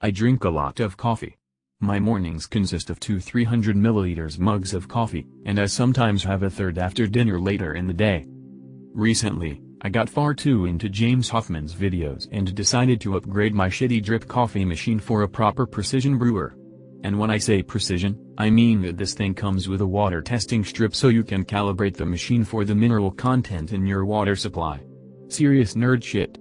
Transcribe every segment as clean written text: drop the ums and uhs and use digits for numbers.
I drink a lot of coffee. My mornings consist of 2 300 ml mugs of coffee, and I sometimes have a third after dinner later in the day. Recently, I got far too into James Hoffmann's videos and decided to upgrade my shitty drip coffee machine for a proper precision brewer. And when I say precision, I mean that this thing comes with a water testing strip so you can calibrate the machine for the mineral content in your water supply. Serious nerd shit.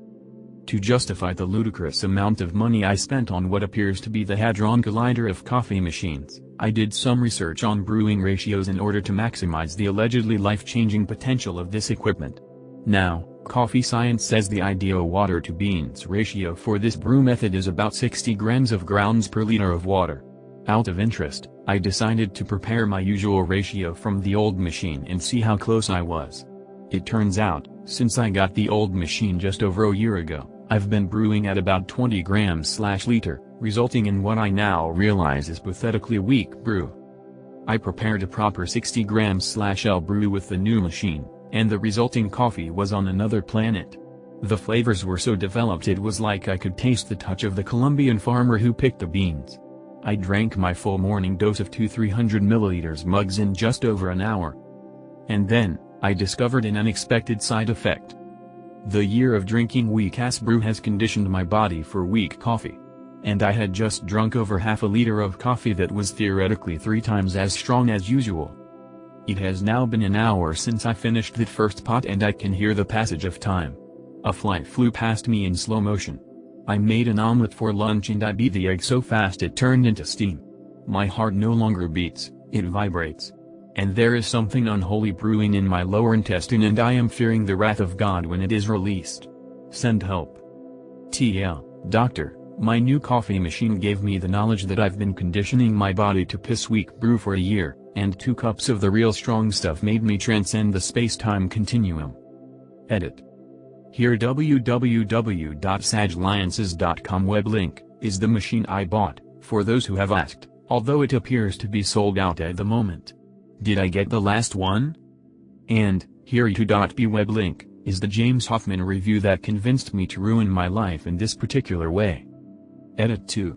To justify the ludicrous amount of money I spent on what appears to be the Hadron Collider of coffee machines, I did some research on brewing ratios in order to maximize the allegedly life-changing potential of this equipment. Now, coffee science says the ideal water to beans ratio for this brew method is about 60 grams of grounds per liter of water. Out of interest, I decided to prepare my usual ratio from the old machine and see how close I was. It turns out, since I got the old machine just over a year ago, I've been brewing at about 20 grams/liter, resulting in what I now realize is pathetically weak brew. I prepared a proper 60 grams/L brew with the new machine, and the resulting coffee was on another planet. The flavors were so developed it was like I could taste the touch of the Colombian farmer who picked the beans. I drank my full morning dose of 2 300 ml mugs in just over an hour. And then, I discovered an unexpected side effect. The year of drinking weak-ass brew has conditioned my body for weak coffee. And I had just drunk over half a liter of coffee that was theoretically 3 times as strong as usual. It has now been an hour since I finished that first pot and I can hear the passage of time. A fly flew past me in slow motion. I made an omelet for lunch and I beat the egg so fast it turned into steam. My heart no longer beats, it vibrates. And there is something unholy brewing in my lower intestine and I am fearing the wrath of God when it is released. Send help. TL, doctor, my new coffee machine gave me the knowledge that I've been conditioning my body to piss weak brew for a year, and 2 cups of the real strong stuff made me transcend the space-time continuum. Edit. Here www.sagelliances.com web link, is the machine I bought, for those who have asked, although it appears to be sold out at the moment. Did I get the last one? And, here to.b web link, is the James Hoffmann review that convinced me to ruin my life in this particular way. Edit 2.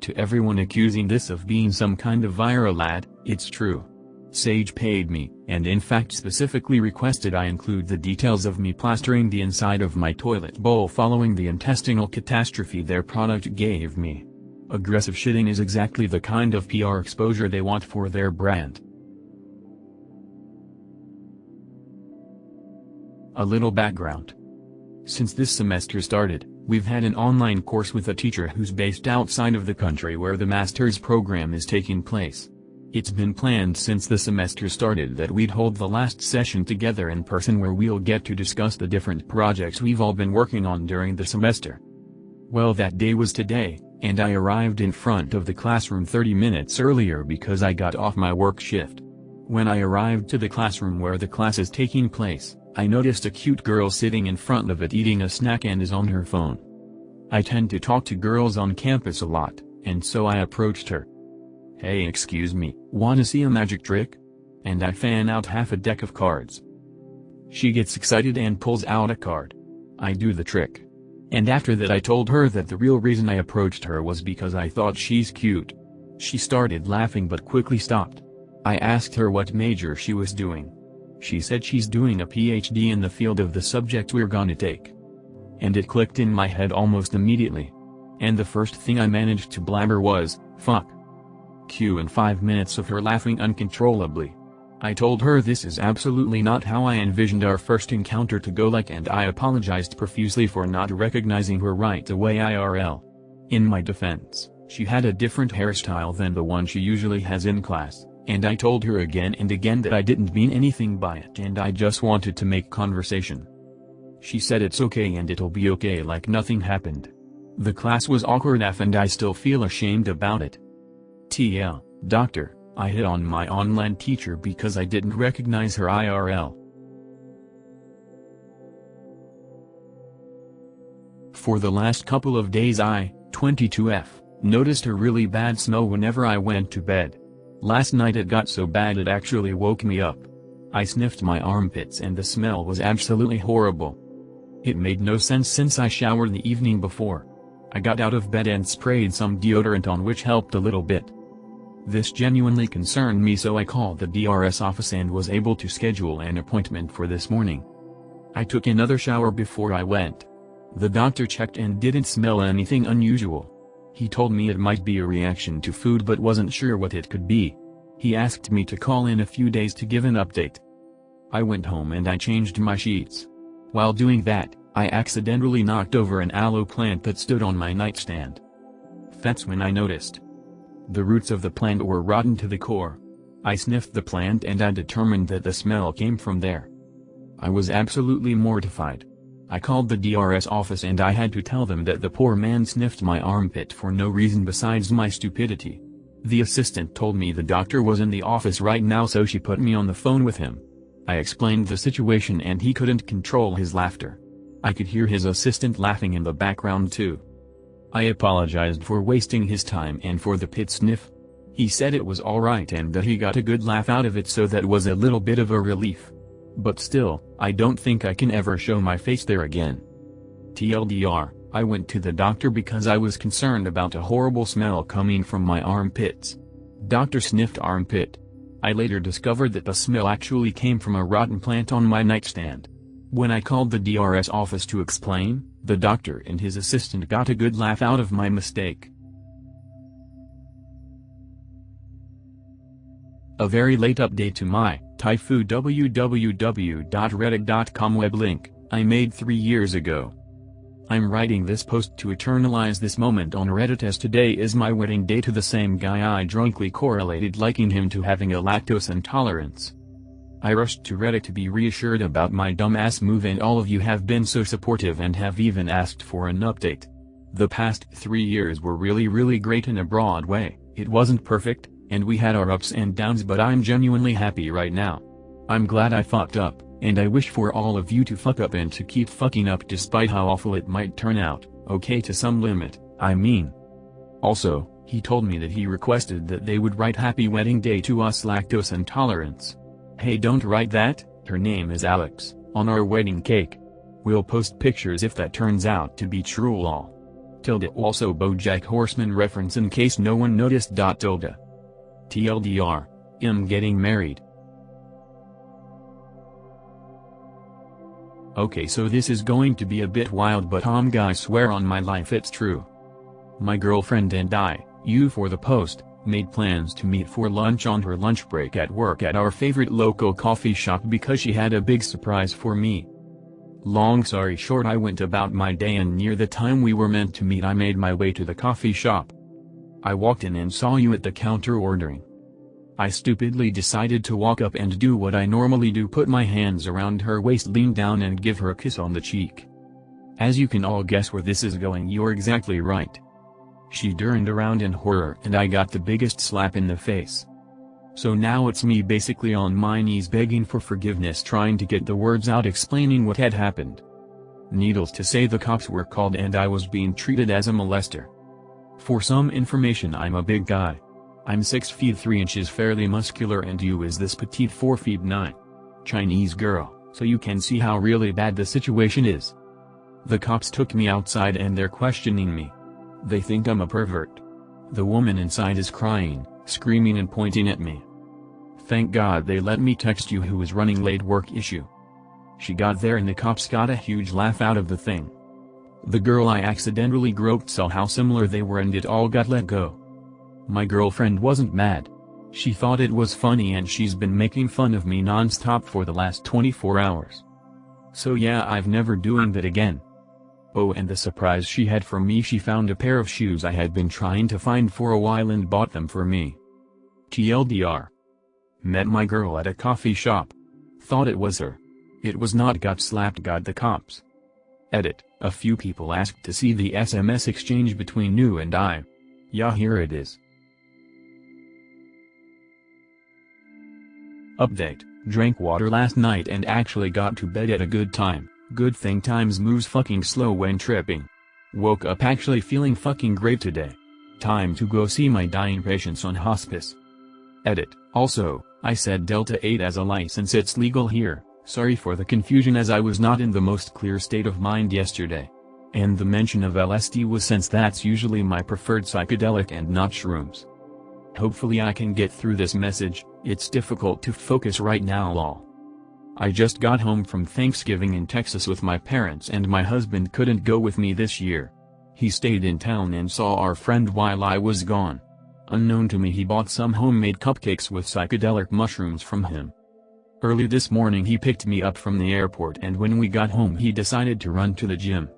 To everyone accusing this of being some kind of viral ad, it's true. Sage paid me, and in fact specifically requested I include the details of me plastering the inside of my toilet bowl following the intestinal catastrophe their product gave me. Aggressive shitting is exactly the kind of PR exposure they want for their brand. A little background. Since this semester started, we've had an online course with a teacher who's based outside of the country where the master's program is taking place. It's been planned since the semester started that we'd hold the last session together in person where we'll get to discuss the different projects we've all been working on during the semester. Well, that day was today, and I arrived in front of the classroom 30 minutes earlier because I got off my work shift. When I arrived to the classroom where the class is taking place, I noticed a cute girl sitting in front of it eating a snack and is on her phone. I tend to talk to girls on campus a lot, and so I approached her. "Hey, excuse me, wanna see a magic trick?" And I fan out half a deck of cards. She gets excited and pulls out a card. I do the trick. And after that I told her that the real reason I approached her was because I thought she's cute. She started laughing but quickly stopped. I asked her what major she was doing. She said she's doing a PhD in the field of the subject we're gonna take. And it clicked in my head almost immediately. And the first thing I managed to blabber was, "Fuck." Cue in 5 minutes of her laughing uncontrollably. I told her this is absolutely not how I envisioned our first encounter to go like, and I apologized profusely for not recognizing her right away IRL. In my defense, she had a different hairstyle than the one she usually has in class, and I told her again and again that I didn't mean anything by it and I just wanted to make conversation. She said it's okay and it'll be okay like nothing happened. The class was awkward AF and I still feel ashamed about it. TL, doctor, I hit on my online teacher because I didn't recognize her IRL. For the last couple of days I, 22F, noticed a really bad smell whenever I went to bed. Last night it got so bad it actually woke me up. I sniffed my armpits and the smell was absolutely horrible. It made no sense since I showered the evening before. I got out of bed and sprayed some deodorant on, which helped a little bit. This genuinely concerned me, so I called the DRS office and was able to schedule an appointment for this morning. I took another shower before I went. The doctor checked and didn't smell anything unusual. He told me it might be a reaction to food but wasn't sure what it could be. He asked me to call in a few days to give an update. I went home and I changed my sheets. While doing that, I accidentally knocked over an aloe plant that stood on my nightstand. That's when I noticed. The roots of the plant were rotten to the core. I sniffed the plant and I determined that the smell came from there. I was absolutely mortified. I called the DRS office and I had to tell them that the poor man sniffed my armpit for no reason besides my stupidity. The assistant told me the doctor was in the office right now, so she put me on the phone with him. I explained the situation and he couldn't control his laughter. I could hear his assistant laughing in the background too. I apologized for wasting his time and for the pit sniff. He said it was alright and that he got a good laugh out of it, so that was a little bit of a relief. But still, I don't think I can ever show my face there again. TLDR, I went to the doctor because I was concerned about a horrible smell coming from my armpits. Doctor sniffed armpit. I later discovered that the smell actually came from a rotten plant on my nightstand. When I called the DRS office to explain, the doctor and his assistant got a good laugh out of my mistake. A very late update to my tifu www.reddit.com web link I made 3 years ago. I'm writing this post to eternalize this moment on Reddit, as today is my wedding day to the same guy I drunkenly correlated liking him to having a lactose intolerance. I rushed to Reddit to be reassured about my dumbass move, and all of you have been so supportive and have even asked for an update. The past 3 years were really great in a broad way. It wasn't perfect, and we had our ups and downs, but I'm genuinely happy right now. I'm glad I fucked up, and I wish for all of you to fuck up and to keep fucking up despite how awful it might turn out, okay, to some limit, I mean. Also, he told me that he requested that they would write happy wedding day to us lactose intolerance. Hey, don't write that, her name is Alex, on our wedding cake. We'll post pictures if that turns out to be true lol. Tilde also BoJack Horseman reference in case no one noticed. Tilde. TLDR, I'm getting married. Okay, so this is going to be a bit wild, but guys, swear on my life it's true. My girlfriend and I, you for the post, made plans to meet for lunch on her lunch break at work at our favorite local coffee shop because she had a big surprise for me. Long story short, I went about my day, and near the time we were meant to meet I made my way to the coffee shop. I walked in and saw you at the counter ordering. I stupidly decided to walk up and do what I normally do, put my hands around her waist, lean down and give her a kiss on the cheek. As you can all guess where this is going, you're exactly right. She turned around in horror and I got the biggest slap in the face. So now it's me basically on my knees begging for forgiveness, trying to get the words out explaining what had happened. Needless to say, the cops were called and I was being treated as a molester. For some information, I'm a big guy. I'm 6 feet 3 inches, fairly muscular, and you is this petite 4 feet 9 Chinese girl, so you can see how really bad the situation is. The cops took me outside and they're questioning me. They think I'm a pervert. The woman inside is crying, screaming and pointing at me. Thank God they let me text you who was running late work issue. She got there and the cops got a huge laugh out of the thing. The girl I accidentally groped saw how similar they were and it all got let go. My girlfriend wasn't mad. She thought it was funny and she's been making fun of me non-stop for the last 24 hours. So yeah, I've never doing that again. Oh, and the surprise she had for me, she found a pair of shoes I had been trying to find for a while and bought them for me. TLDR. Met my girl at a coffee shop. Thought it was her. It was not. Got slapped. Got the cops. Edit. A few people asked to see the SMS exchange between you and I. Yeah, here it is. Update. Drank water last night and actually got to bed at a good time. Good thing times moves fucking slow when tripping. Woke up actually feeling fucking great today. Time to go see my dying patients on hospice. Edit. Also, I said Delta 8 as a license, it's legal here. Sorry for the confusion as I was not in the most clear state of mind yesterday. And the mention of LSD was since that's usually my preferred psychedelic and not shrooms. Hopefully I can get through this message. It's difficult to focus right now lol. I just got home from Thanksgiving in Texas with my parents and my husband couldn't go with me this year. He stayed in town and saw our friend while I was gone. Unknown to me, he bought some homemade cupcakes with psychedelic mushrooms from him. Early this morning he picked me up from the airport, and when we got home he decided to run to the gym.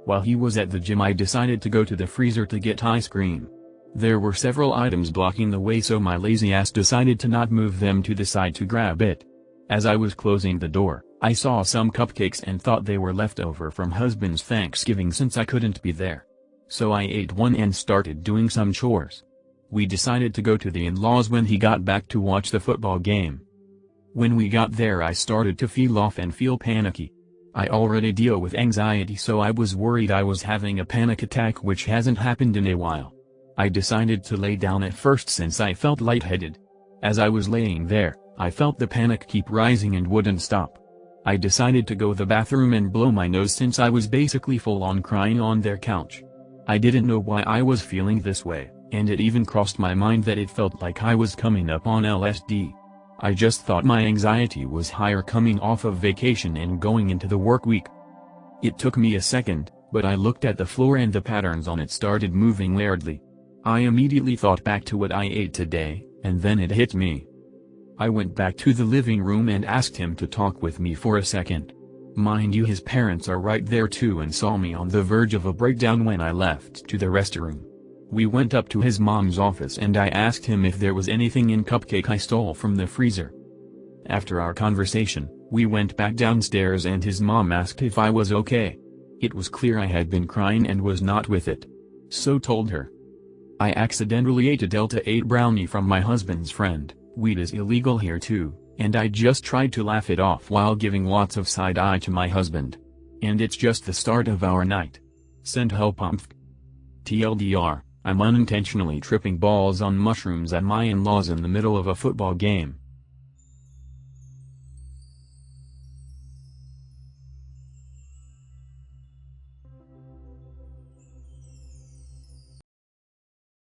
While he was at the gym I decided to go to the freezer to get ice cream. There were several items blocking the way, so my lazy ass decided to not move them to the side to grab it. As I was closing the door, I saw some cupcakes and thought they were leftover from husband's Thanksgiving since I couldn't be there. So I ate one and started doing some chores. We decided to go to the in-laws when he got back to watch the football game. When we got there I started to feel off and feel panicky. I already deal with anxiety, so I was worried I was having a panic attack, which hasn't happened in a while. I decided to lay down at first since I felt lightheaded. As I was laying there, I felt the panic keep rising and wouldn't stop. I decided to go to the bathroom and blow my nose since I was basically full on crying on their couch. I didn't know why I was feeling this way, and it even crossed my mind that it felt like I was coming up on LSD. I just thought my anxiety was higher coming off of vacation and going into the work week. It took me a second, but I looked at the floor and the patterns on it started moving weirdly. I immediately thought back to what I ate today, and then it hit me. I went back to the living room and asked him to talk with me for a second. Mind you, his parents are right there too and saw me on the verge of a breakdown when I left to the restroom. We went up to his mom's office and I asked him if there was anything in cupcake I stole from the freezer. After our conversation, we went back downstairs and his mom asked if I was okay. It was clear I had been crying and was not with it. So told her. I accidentally ate a Delta 8 brownie from my husband's friend. Weed is illegal here too, and I just tried to laugh it off while giving lots of side eye to my husband. And it's just the start of our night. Send help. TLDR, I'm unintentionally tripping balls on mushrooms at my in-laws in the middle of a football game.